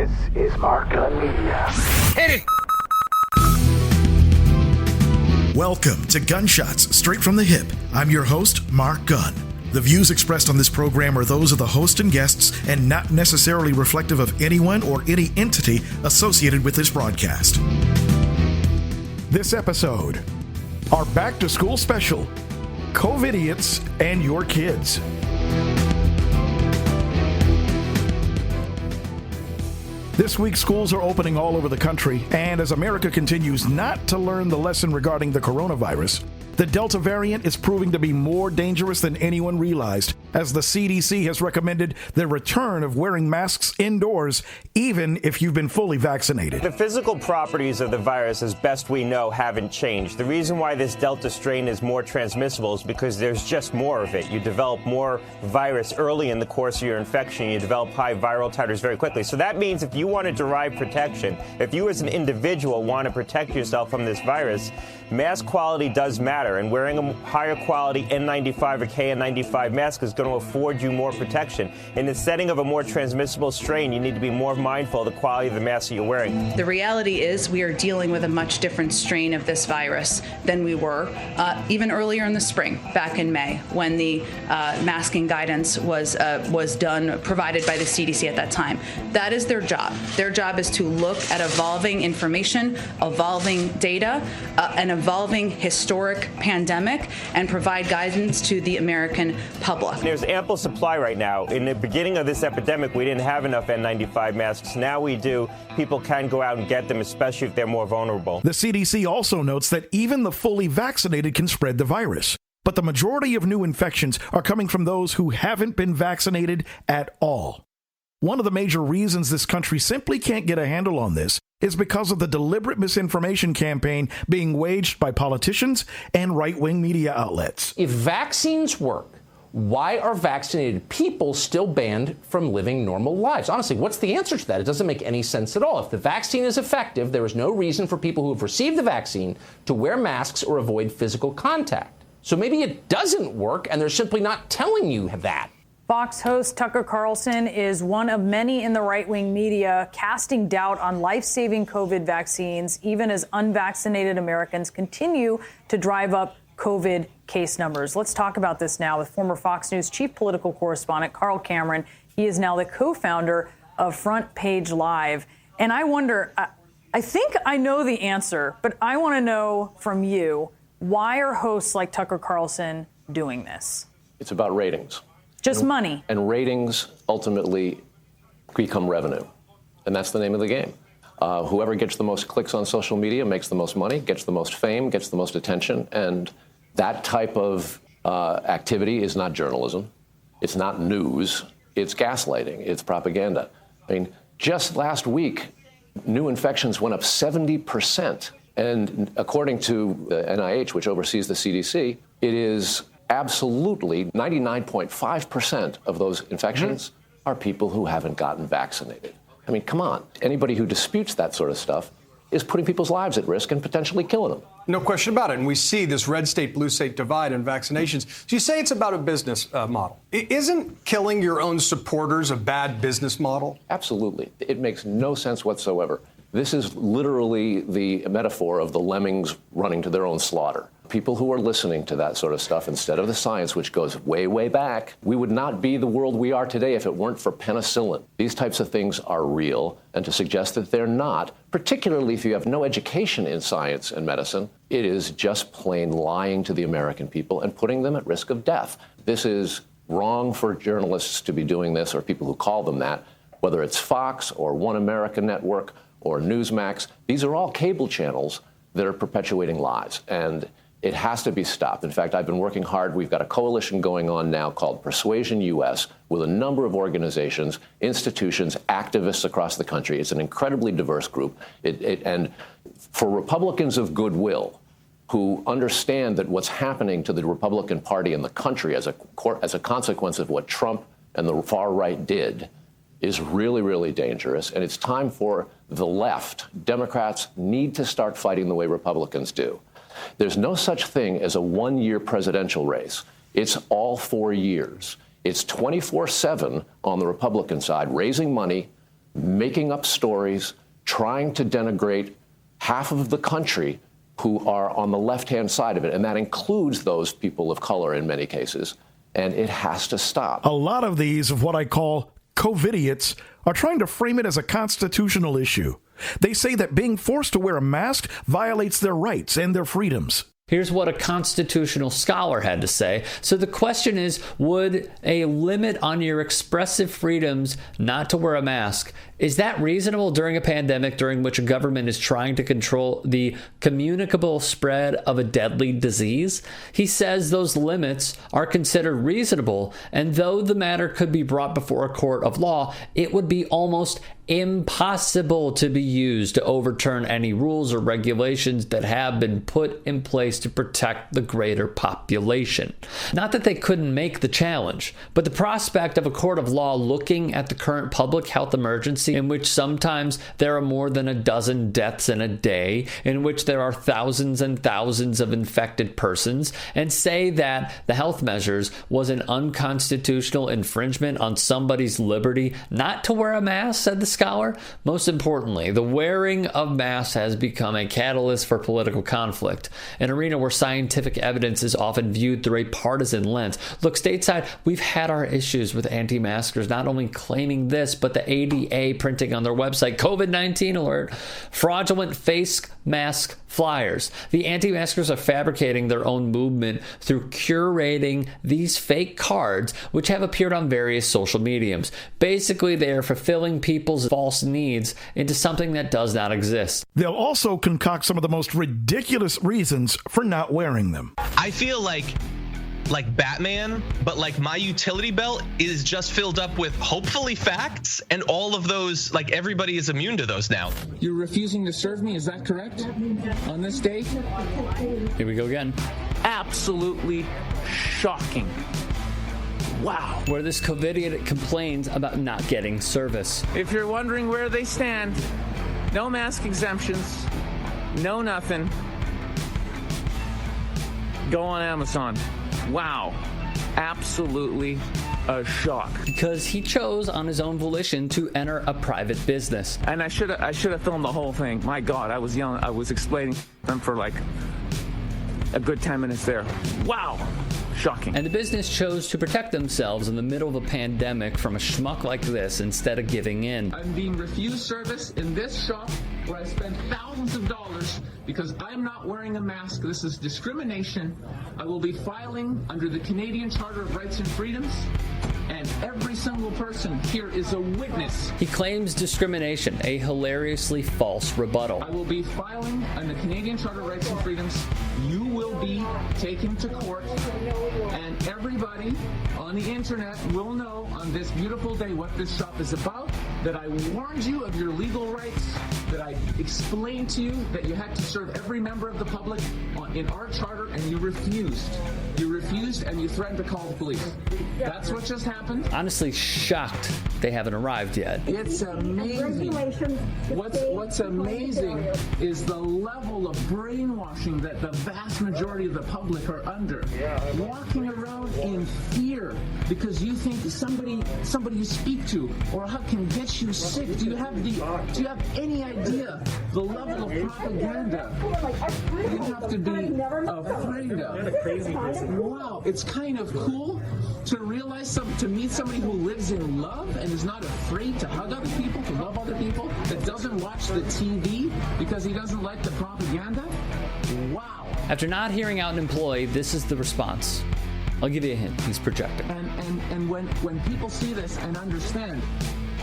This is Mark Gunn Media. Hit it! Welcome to Gunshots Straight from the Hip. I'm your host, Mark Gunn. The views expressed on this program are those of the host and guests and not necessarily reflective of anyone or any entity associated with this broadcast. This episode, our back-to-school special, Covidiots and your kids. This week, schools are opening all over the country, and as America continues not to learn the lesson regarding the coronavirus, the Delta variant is proving to be more dangerous than anyone realized, as the CDC has recommended the return of wearing masks indoors, even if you've been fully vaccinated. The physical properties of the virus, as best we know, haven't changed. The reason why this Delta strain is more transmissible is because there's just more of it. You develop more virus early in the course of your infection. You develop high viral titers very quickly. So that means if you want to derive protection, if you as an individual want to protect yourself from this virus, mask quality does matter. And wearing a higher quality N95 or KN95 mask is going to afford you more protection. In the setting of a more transmissible strain, you need to be more mindful of the quality of the mask that you're wearing. The reality is we are dealing with a much different strain of this virus than we were even earlier in the spring, back in May, when the masking guidance was provided by the CDC at that time. That is their job. Their job is to look at evolving information, evolving data, an evolving historic pandemic, and provide guidance to the American public. There's ample supply right now. In the beginning of this epidemic, we didn't have enough N95 masks. Now we do. People can go out and get them, especially if they're more vulnerable. The CDC also notes that even the fully vaccinated can spread the virus, but the majority of new infections are coming from those who haven't been vaccinated at all. One of the major reasons this country simply can't get a handle on this is because of the deliberate misinformation campaign being waged by politicians and right-wing media outlets. If vaccines work, why are vaccinated people still banned from living normal lives? Honestly, what's the answer to that? It doesn't make any sense at all. If the vaccine is effective, there is no reason for people who have received the vaccine to wear masks or avoid physical contact. So maybe it doesn't work, and they're simply not telling you that. Fox host Tucker Carlson is one of many in the right-wing media casting doubt on life-saving COVID vaccines, even as unvaccinated Americans continue to drive up COVID case numbers. Let's talk about this now with former Fox News chief political correspondent Carl Cameron. He is now the co-founder of Front Page Live. And I wonder, I think I know the answer, but I want to know from you, why are hosts like Tucker Carlson doing this? It's about ratings. Just money. And ratings ultimately become revenue. And that's the name of the game. Whoever gets the most clicks on social media makes the most money, gets the most fame, gets the most attention. And that type of activity is not journalism. It's not news. It's gaslighting. It's propaganda. I mean, just last week, new infections went up 70%. And according to the NIH, which oversees the CDC, it is absolutely 99.5% of those infections are people who haven't gotten vaccinated. I mean, come on. Anybody who disputes that sort of stuff is putting people's lives at risk and potentially killing them. No question about it. And we see this red state, blue state divide in vaccinations. So you say it's about a business model. Isn't killing your own supporters a bad business model? Absolutely. It makes no sense whatsoever. This is literally the metaphor of the lemmings running to their own slaughter. People who are listening to that sort of stuff instead of the science, which goes way, way back, we would not be the world we are today if it weren't for penicillin. These types of things are real, and to suggest that they're not, particularly if you have no education in science and medicine, it is just plain lying to the American people and putting them at risk of death. This is wrong for journalists to be doing this, or people who call them that, whether it's Fox or One America Network or Newsmax. These are all cable channels that are perpetuating lies, and it has to be stopped. In fact, I've been working hard. We've got a coalition going on now called Persuasion US with a number of organizations, institutions, activists across the country. It's an incredibly diverse group. And for Republicans of goodwill who understand that what's happening to the Republican Party and the country as a consequence of what Trump and the far right did is really, really dangerous. And it's time for the left. Democrats need to start fighting the way Republicans do. There's no such thing as a one-year presidential race. It's all 4 years. It's 24/7 on the Republican side, raising money, making up stories, trying to denigrate half of the country who are on the left-hand side of it. And that includes those people of color in many cases. And it has to stop. A lot of these, of what I call Covidiots, are trying to frame it as a constitutional issue. They say that being forced to wear a mask violates their rights and their freedoms. Here's what a constitutional scholar had to say. So the question is, would a limit on your expressive freedoms not to wear a mask, is that reasonable during a pandemic during which a government is trying to control the communicable spread of a deadly disease? He says those limits are considered reasonable, and though the matter could be brought before a court of law, it would be almost impossible to be used to overturn any rules or regulations that have been put in place to protect the greater population. Not that they couldn't make the challenge, but the prospect of a court of law looking at the current public health emergency, in which sometimes there are more than a dozen deaths in a day, in which there are thousands and thousands of infected persons, and say that the health measures was an unconstitutional infringement on somebody's liberty not to wear a mask, said the scholar. Most importantly, the wearing of masks has become a catalyst for political conflict, an arena where scientific evidence is often viewed through a partisan lens. Look, stateside, we've had our issues with anti-maskers not only claiming this, but the ADA printing on their website, COVID-19 alert, fraudulent face mask flyers. The anti-maskers are fabricating their own movement through curating these fake cards, which have appeared on various social mediums. Basically, they are fulfilling people's false needs into something that does not exist. They'll also concoct some of the most ridiculous reasons for not wearing them. I feel like Batman, but like my utility belt is just filled up with hopefully facts, and all of those, like everybody is immune to those now. You're refusing to serve me, is that correct? On this day? Here we go again. Absolutely shocking. Wow. Where this Covidiot complains about not getting service. If you're wondering where they stand, no mask exemptions, no nothing. Go on Amazon. Wow. Absolutely a shock. Because he chose on his own volition to enter a private business. And I should have filmed the whole thing. My God, I was young. I was explaining them for like a good 10 minutes there. Wow. Shocking. And the business chose to protect themselves in the middle of a pandemic from a schmuck like this instead of giving in. I'm being refused service in this shop where I spent thousands of dollars because I'm not wearing a mask. This is discrimination. I will be filing under the Canadian Charter of Rights and Freedoms, and every single person here is a witness. He claims discrimination, a hilariously false rebuttal. I will be filing on the Canadian Charter of Rights and Freedoms. You will be taken to court, and everybody on the internet will know on this beautiful day what this shop is about, that I warned you of your legal rights, that I explained to you that you had to serve every member of the public in our charter, and you refused. You refused, and you threatened to call the police. That's what just happened. Honestly shocked they haven't arrived yet. It's amazing. What's amazing is the level of brainwashing that the vast majority of the public are under. Walking around in fear because you think somebody you speak to or hug can get you sick. Do you have any idea the level of propaganda you have to be afraid of? Wow, it's kind of cool to realize to meet somebody who lives in love and is not afraid to hug other people, to love other people, that doesn't watch the TV because he doesn't like the propaganda. Wow. After not hearing out an employee, this is the response. I'll give you a hint. He's projecting. And when people see this and understand,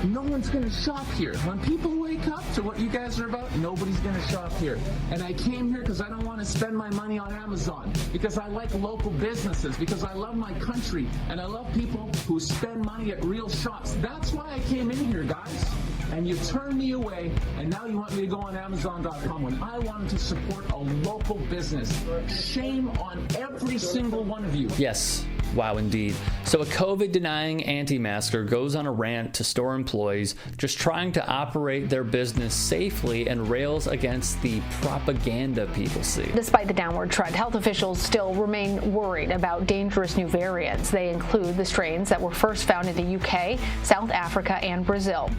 no one's going to shop here. When people wake up to what you guys are about, nobody's going to shop here. And I came here because I don't want to spend my money on Amazon, because I like local businesses, because I love my country, and I love people who spend money at real shops. That's why I came in here, guys. And you turned me away, and now you want me to go on Amazon.com when I wanted to support a local business. Shame on every single one of you. Yes, Wow, indeed. So a COVID-denying anti-masker goes on a rant to store employees just trying to operate their business safely and rails against the propaganda people see. Despite the downward trend, health officials still remain worried about dangerous new variants. They include the strains that were first found in the UK, South Africa, and Brazil.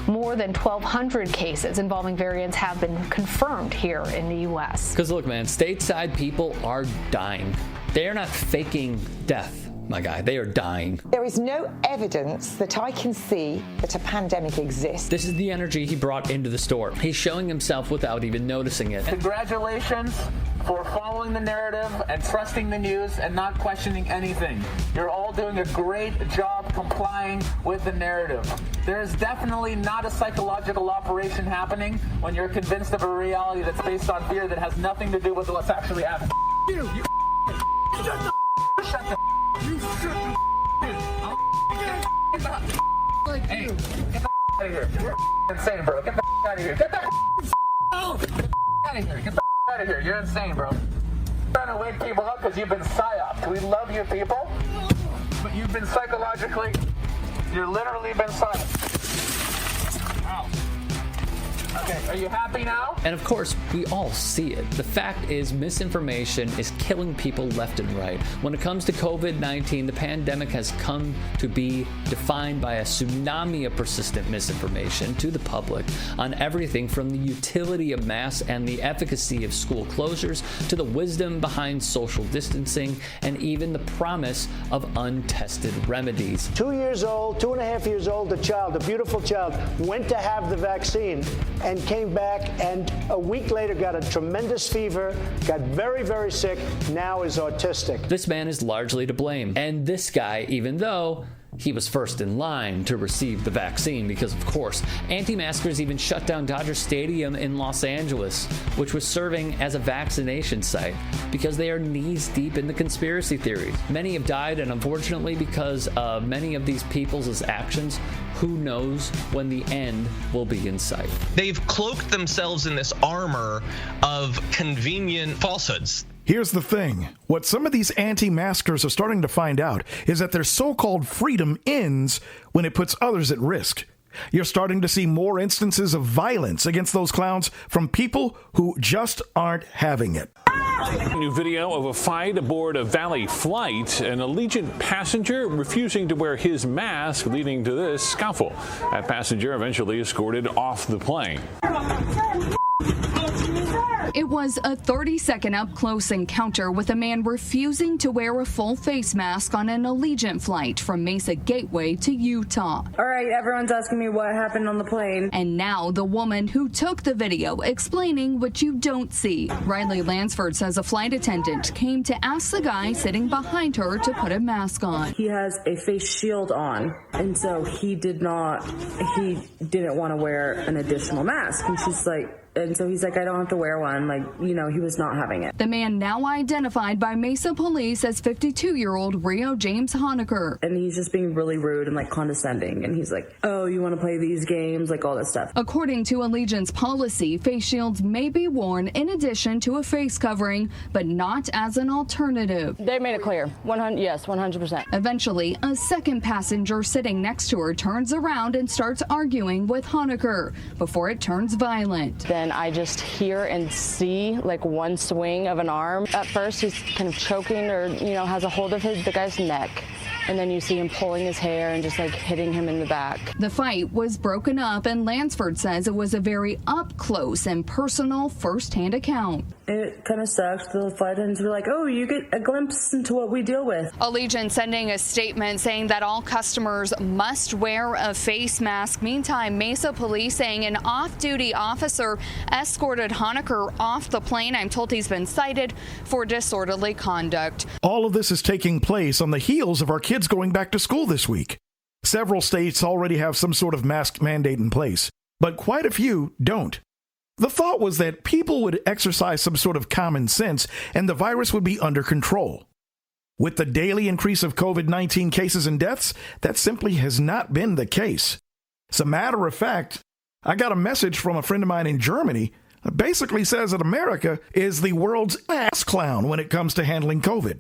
More than 1,200 cases involving variants have been confirmed here in the U.S. Because look, man, stateside people are dying. They are not faking death, my guy. They are dying. There is no evidence that I can see that a pandemic exists. This is the energy he brought into the store. He's showing himself without even noticing it. Congratulations for following the narrative and trusting the news and not questioning anything. You're all doing a great job complying with the narrative. There is definitely not a psychological operation happening when you're convinced of a reality that's based on fear that has nothing to do with what's actually happening. You shut the you shut the Hey, get the out of here. You're insane, bro. Get the out of here. Get the out of here. Get the out of here. You're insane, bro. You're trying to wake people up because you've been psyoped. We love you people, but you've been you're literally been psyoped. Ow. Okay, are you happy now? And of course, we all see it. The fact is, misinformation is killing people left and right. When it comes to COVID-19, the pandemic has come to be defined by a tsunami of persistent misinformation to the public on everything from the utility of masks and the efficacy of school closures to the wisdom behind social distancing and even the promise of untested remedies. 2 years old, 2.5 years old, a child, a beautiful child, went to have the vaccine and came back and a week later got a tremendous fever, got very, very sick, now is autistic. This man is largely to blame. And this guy, even though he was first in line to receive the vaccine, because of course, anti-maskers even shut down Dodger Stadium in Los Angeles, which was serving as a vaccination site, because they are knees deep in the conspiracy theories. Many have died, and unfortunately, because of many of these people's actions, who knows when the end will be in sight. They've cloaked themselves in this armor of convenient falsehoods. Here's the thing. What some of these anti-maskers are starting to find out is that their so-called freedom ends when it puts others at risk. You're starting to see more instances of violence against those clowns from people who just aren't having it. New video of a fight aboard a Valley flight. An Allegiant passenger refusing to wear his mask, leading to this scuffle. That passenger eventually escorted off the plane. It was a 30-second up-close encounter with a man refusing to wear a full face mask on an Allegiant flight from Mesa Gateway to Utah. All right, everyone's asking me what happened on the plane. And now the woman who took the video explaining what you don't see. Riley Lansford says a flight attendant came to ask the guy sitting behind her to put a mask on. He has a face shield on, and so he didn't want to wear an additional mask. And so he's like, I don't have to wear one. He was not having it. The man now identified by Mesa police as 52-year-old Rio James Honecker. And he's just being really rude and condescending. And he's like, oh, you want to play these games? All this stuff. According to Allegiant's policy, face shields may be worn in addition to a face covering, but not as an alternative. They made it clear. 100%. Eventually, a second passenger sitting next to her turns around and starts arguing with Honecker before it turns violent. Then I just hear and see one swing of an arm. At first he's kind of choking or, has a hold of the guy's neck. And then you see him pulling his hair and just hitting him in the back. The fight was broken up, and Lansford says it was a very up-close and personal first-hand account. It kind of sucked. The flight attendants were like, oh, you get a glimpse into what we deal with. Allegiant sending a statement saying that all customers must wear a face mask. Meantime, Mesa police saying an off-duty officer escorted Honecker off the plane. I'm told he's been cited for disorderly conduct. All of this is taking place on the heels of our kids going back to school this week. Several states already have some sort of mask mandate in place, but quite a few don't. The thought was that people would exercise some sort of common sense and the virus would be under control. With the daily increase of COVID-19 cases and deaths, that simply has not been the case. As a matter of fact, I got a message from a friend of mine in Germany that basically says that America is the world's ass clown when it comes to handling COVID.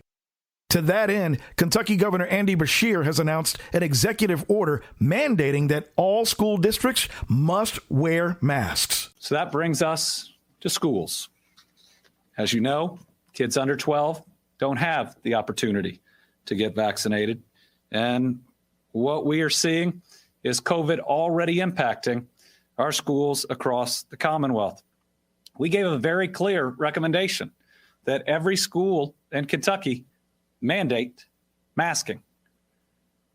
To that end, Kentucky Governor Andy Beshear has announced an executive order mandating that all school districts must wear masks. So that brings us to schools. As you know, kids under 12 don't have the opportunity to get vaccinated. And what we are seeing is COVID already impacting our schools across the Commonwealth. We gave a very clear recommendation that every school in Kentucky mandate masking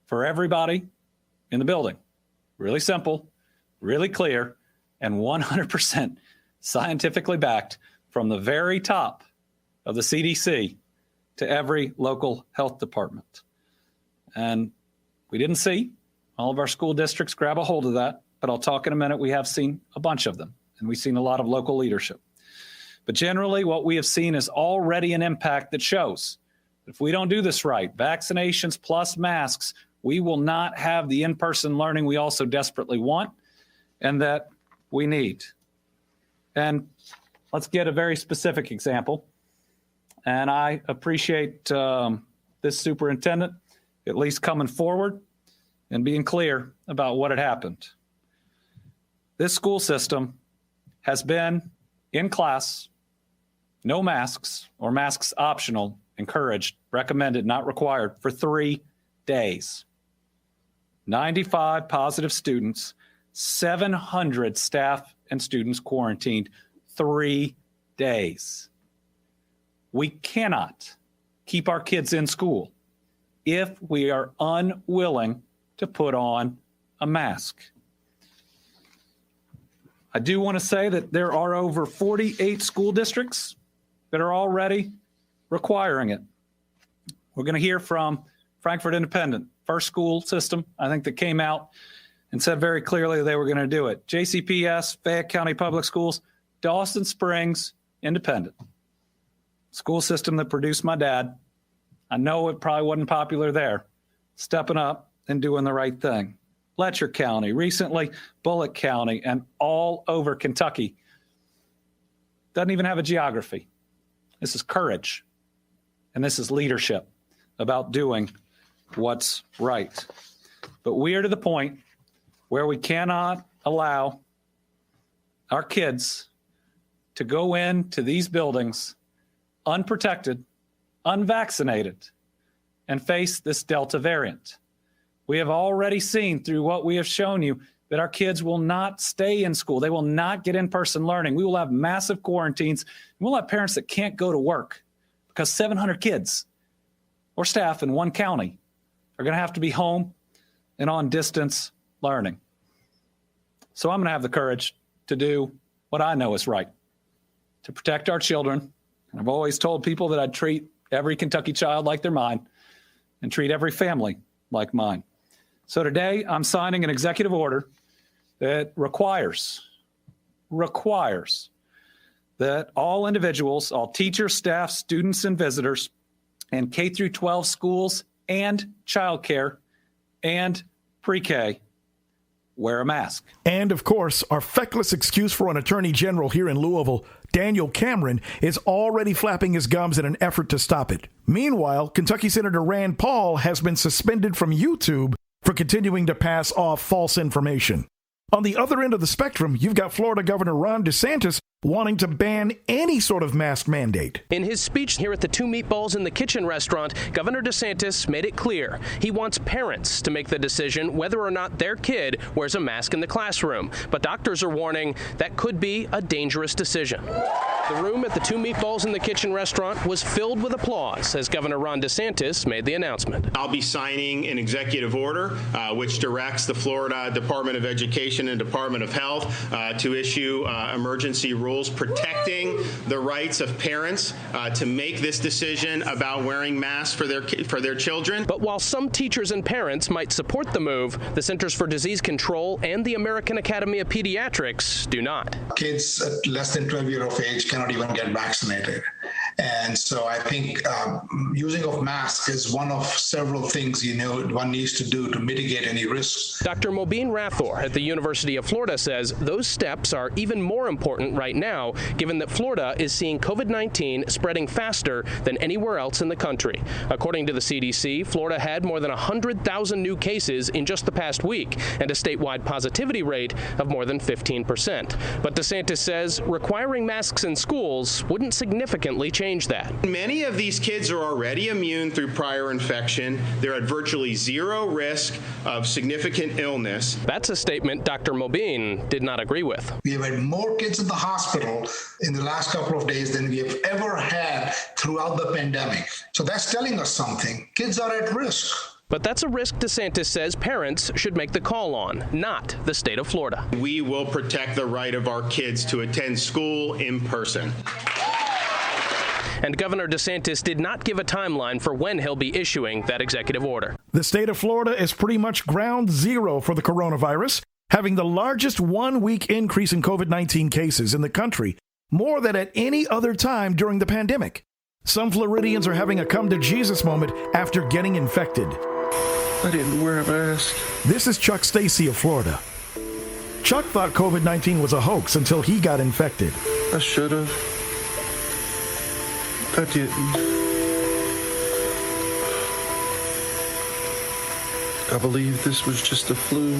for everybody in the building. Really simple, really clear, and 100% scientifically backed from the very top of the CDC to every local health department. And we didn't see all of our school districts grab a hold of that, but I'll talk in a minute. We have seen a bunch of them, and we've seen a lot of local leadership. But generally, what we have seen is already an impact that shows if we don't do this right, vaccinations plus masks, we will not have the in-person learning we also desperately want and that we need. And let's get a very specific example. And I appreciate this superintendent at least coming forward and being clear about what had happened. This school system has been in class, no masks or masks optional, encouraged, recommended, not required, for 3 days. 95 positive students, 700 staff and students quarantined, 3 days. We cannot keep our kids in school if we are unwilling to put on a mask. I do want to say that there are over 48 school districts that are already requiring it. We're going to hear from Frankfort Independent, first school system, I think, that came out and said very clearly they were going to do it. JCPS, Fayette County Public Schools, Dawson Springs Independent, school system that produced my dad. I know it probably wasn't popular there, stepping up and doing the right thing. Letcher County, recently Bullitt County, and all over Kentucky. Doesn't even have a geography. This is courage. And this is leadership about doing what's right. But we are to the point where we cannot allow our kids to go into these buildings unprotected, unvaccinated, and face this Delta variant. We have already seen through what we have shown you that our kids will not stay in school. They will not get in-person learning. We will have massive quarantines. We'll have parents that can't go to work because 700 kids or staff in one county are going to have to be home and on distance learning. So I'm going to have the courage to do what I know is right, to protect our children. And I've always told people that I'd treat every Kentucky child like they're mine and treat every family like mine. So today I'm signing an executive order that requires that all individuals, all teachers, staff, students, and visitors in K through 12 schools and childcare and pre-K wear a mask. And of course, our feckless excuse for an attorney general here in Louisville, Daniel Cameron, is already flapping his gums in an effort to stop it. Meanwhile, Kentucky Senator Rand Paul has been suspended from YouTube for continuing to pass off false information. On the other end of the spectrum, you've got Florida Governor Ron DeSantis wanting to ban any sort of mask mandate. In his speech here at the Two Meatballs in the Kitchen restaurant, Governor DeSantis made it clear he wants parents to make the decision whether or not their kid wears a mask in the classroom. But doctors are warning that could be a dangerous decision. The room at the Two Meatballs in the Kitchen restaurant was filled with applause as Governor Ron DeSantis made the announcement. I'll be signing an executive order which directs the Florida Department of Education and Department of Health to issue emergency rules protecting the rights of parents to make this decision about wearing masks for their children. But while some teachers and parents might support the move, the Centers for Disease Control and the American Academy of Pediatrics do not. Kids at less than 12 years of age cannot even get vaccinated. And so I think using of masks is one of several things, one needs to do to mitigate any risks. Dr. Mobeen Rathor at the University of Florida says those steps are even more important right now, given that Florida is seeing COVID-19 spreading faster than anywhere else in the country. According to the CDC, Florida had more than 100,000 new cases in just the past week and a statewide positivity rate of more than 15%. But DeSantis says requiring masks in schools wouldn't significantly change that. Many of these kids are already immune through prior infection. They're at virtually zero risk of significant illness. That's a statement Dr. Mobeen did not agree with. We have had more kids in the hospital in the last couple of days than we have ever had throughout the pandemic. So that's telling us something. Kids are at risk. But that's a risk DeSantis says parents should make the call on, not the state of Florida. We will protect the right of our kids to attend school in person. And Governor DeSantis did not give a timeline for when he'll be issuing that executive order. The state of Florida is pretty much ground zero for the coronavirus, having the largest one-week increase in COVID-19 cases in the country, more than at any other time during the pandemic. Some Floridians are having a come-to-Jesus moment after getting infected. I didn't wear a mask. This is Chuck Stacy of Florida. Chuck thought COVID-19 was a hoax until he got infected. I should have. I didn't. I believe this was just a flu.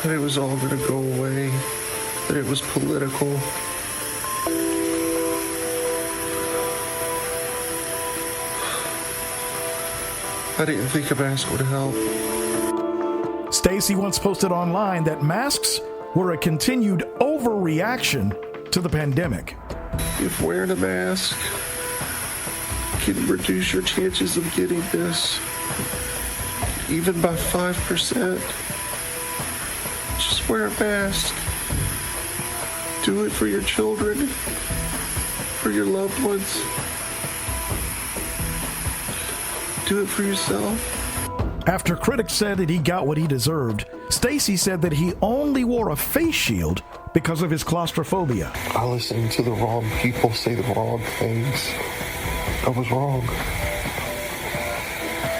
That it was all going to go away. That it was political. I didn't think a mask would help. Stacy once posted online that masks were a continued overreaction to the pandemic. If wearing a mask can reduce your chances of getting this, even by 5%, just wear a mask. Do it for your children, for your loved ones. Do it for yourself. After critics said that he got what he deserved, Stacy said that he only wore a face shield because of his claustrophobia. I listened to the wrong people say the wrong things. I was wrong.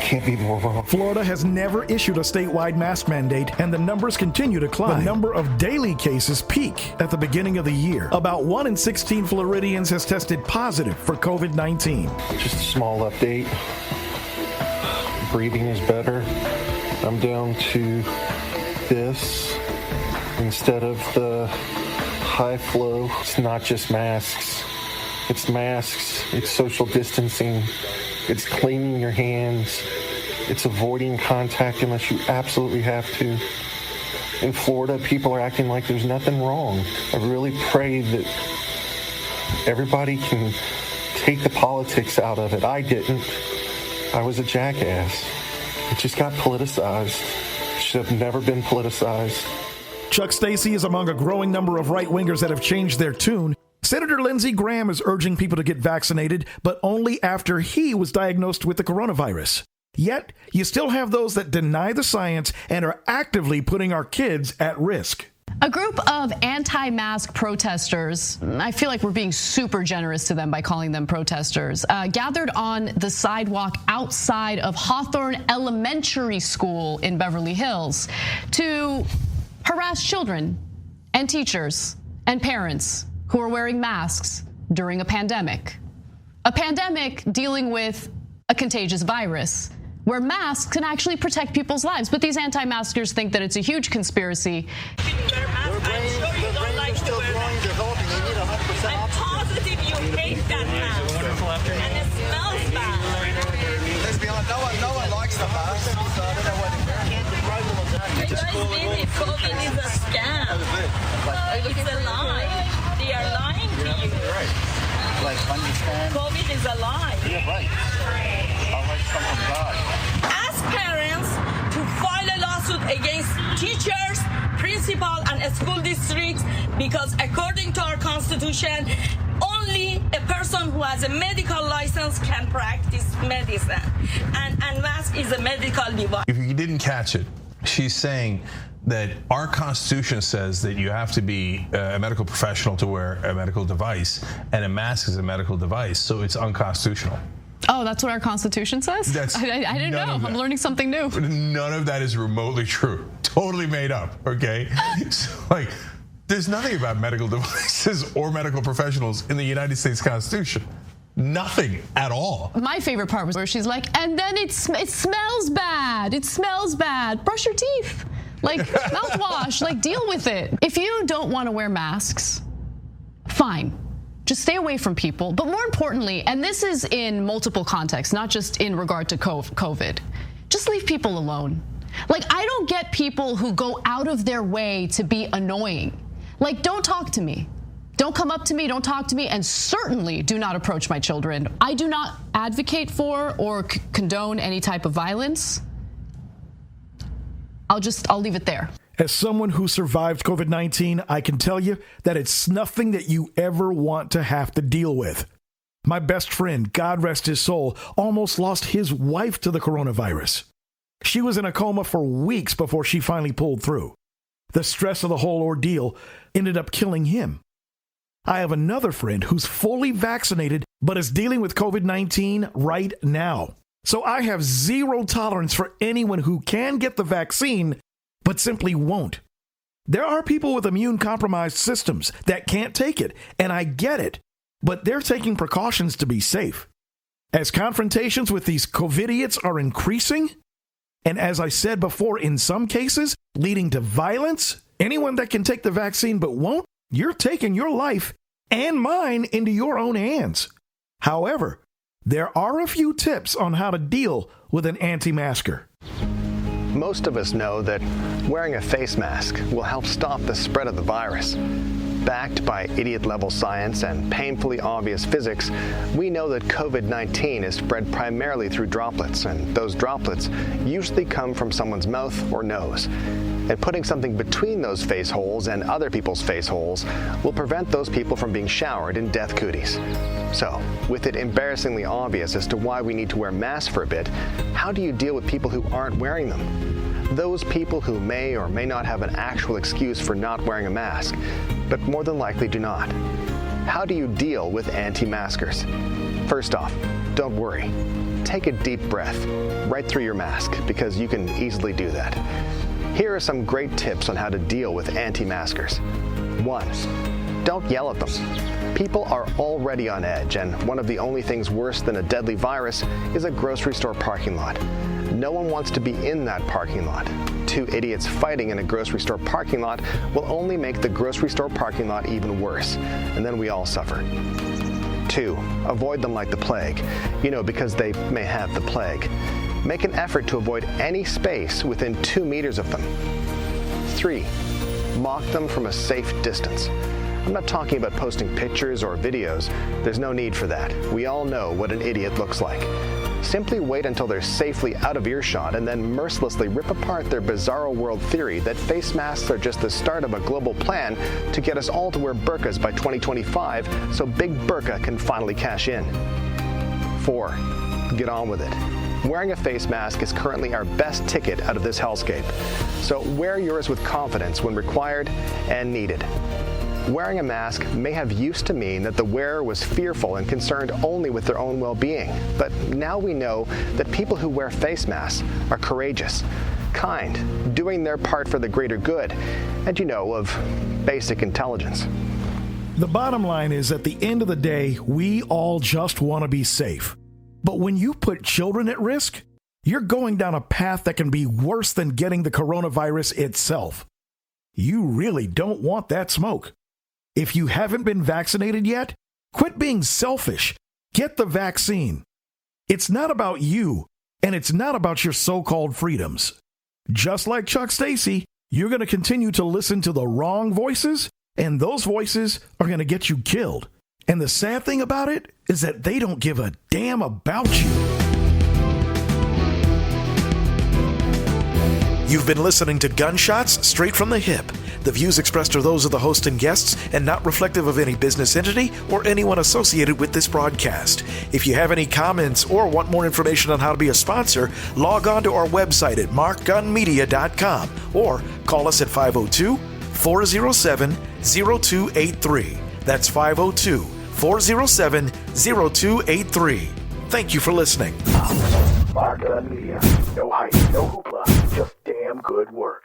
Can't be more wrong. Florida has never issued a statewide mask mandate, and the numbers continue to climb. The number of daily cases peak at the beginning of the year. About 1 in 16 Floridians has tested positive for COVID-19. Just a small update. Breathing is better. I'm down to this instead of the high flow. It's not just masks. It's masks. It's social distancing. It's cleaning your hands. It's avoiding contact unless you absolutely have to. In Florida, people are acting like there's nothing wrong. I really pray that everybody can take the politics out of it. I didn't. I was a jackass. It just got politicized. It should have never been politicized. Chuck Stacy is among a growing number of right-wingers that have changed their tune. Senator Lindsey Graham is urging people to get vaccinated, but only after he was diagnosed with the coronavirus. Yet, you still have those that deny the science and are actively putting our kids at risk. A group of anti-mask protesters, I feel like we're being super generous to them by calling them protesters, gathered on the sidewalk outside of Hawthorne Elementary School in Beverly Hills to harass children and teachers and parents who are wearing masks during a pandemic. A pandemic dealing with a contagious virus where masks can actually protect people's lives. But these anti-maskers think that it's a huge conspiracy. I'm positive you hate that mask. And it smells bad. Let's be honest, no one likes the mask, so I don't know what it is. You guys mean COVID is a scam. It's a lie. They are lying to you. Like, understand? COVID is a lie. Yeah, right. I'll let something die. Ask parents to file a lawsuit against teachers, principal, and school districts because according to our Constitution, only a person who has a medical license can practice medicine. And mask is a medical device. If you didn't catch it, She's saying that our Constitution says that you have to be a medical professional to wear a medical device, and a mask is a medical device, so it's unconstitutional. Oh, that's what our Constitution says? I didn't know. I'm learning something new. None of that is remotely true. Totally made up, okay? So, like, there's nothing about medical devices or medical professionals in the United States Constitution. Nothing at all. My favorite part was where she's like, and then it smells bad. It smells bad. Brush your teeth. Like, mouthwash. Like, deal with it. If you don't want to wear masks, fine. Just stay away from people. But more importantly, and this is in multiple contexts, not just in regard to COVID, just leave people alone. Like, I don't get people who go out of their way to be annoying. Like, don't talk to me. Don't come up to me, don't talk to me, and certainly do not approach my children. I do not advocate for or condone any type of violence. I'll leave it there. As someone who survived COVID-19, I can tell you that it's nothing that you ever want to have to deal with. My best friend, God rest his soul, almost lost his wife to the coronavirus. She was in a coma for weeks before she finally pulled through. The stress of the whole ordeal ended up killing him. I have another friend who's fully vaccinated but is dealing with COVID-19 right now. So I have zero tolerance for anyone who can get the vaccine but simply won't. There are people with immune-compromised systems that can't take it, and I get it, but they're taking precautions to be safe. As confrontations with these Covidiots are increasing, and as I said before, in some cases, leading to violence, anyone that can take the vaccine but won't, you're taking your life and mine into your own hands. However, there are a few tips on how to deal with an anti-masker. Most of us know that wearing a face mask will help stop the spread of the virus. Backed by idiot-level science and painfully obvious physics, we know that COVID-19 is spread primarily through droplets, and those droplets usually come from someone's mouth or nose. And putting something between those face holes and other people's face holes will prevent those people from being showered in death cooties. So, with it embarrassingly obvious as to why we need to wear masks for a bit, how do you deal with people who aren't wearing them? Those people who may or may not have an actual excuse for not wearing a mask, but more than likely do not. How do you deal with anti-maskers? First off, don't worry. Take a deep breath right through your mask, because you can easily do that. Here are some great tips on how to deal with anti-maskers. 1. Don't yell at them. People are already on edge, and one of the only things worse than a deadly virus is a grocery store parking lot. No one wants to be in that parking lot. Two idiots fighting in a grocery store parking lot will only make the grocery store parking lot even worse, and then we all suffer. 2. Avoid them like the plague, because they may have the plague. Make an effort to avoid any space within 2 meters of them. 3. Mock them from a safe distance. I'm not talking about posting pictures or videos. There's no need for that. We all know what an idiot looks like. Simply wait until they're safely out of earshot and then mercilessly rip apart their bizarro world theory that face masks are just the start of a global plan to get us all to wear burqas by 2025 so Big Burqa can finally cash in. 4. Get on with it. Wearing a face mask is currently our best ticket out of this hellscape. So wear yours with confidence when required and needed. Wearing a mask may have used to mean that the wearer was fearful and concerned only with their own well-being. But now we know that people who wear face masks are courageous, kind, doing their part for the greater good, and of basic intelligence. The bottom line is, at the end of the day, we all just want to be safe. But when you put children at risk, you're going down a path that can be worse than getting the coronavirus itself. You really don't want that smoke. If you haven't been vaccinated yet, quit being selfish. Get the vaccine. It's not about you, and it's not about your so-called freedoms. Just like Chuck Stacy, you're going to continue to listen to the wrong voices, and those voices are going to get you killed. And the sad thing about it is that they don't give a damn about you. You've been listening to Gunshots Straight from the Hip. The views expressed are those of the host and guests and not reflective of any business entity or anyone associated with this broadcast. If you have any comments or want more information on how to be a sponsor, log on to our website at markgunmedia.com or call us at 502-407-0283. That's 502-407-0283. Thank you for listening. Mark Gun Media. No hype, no hoopla, just damn good work.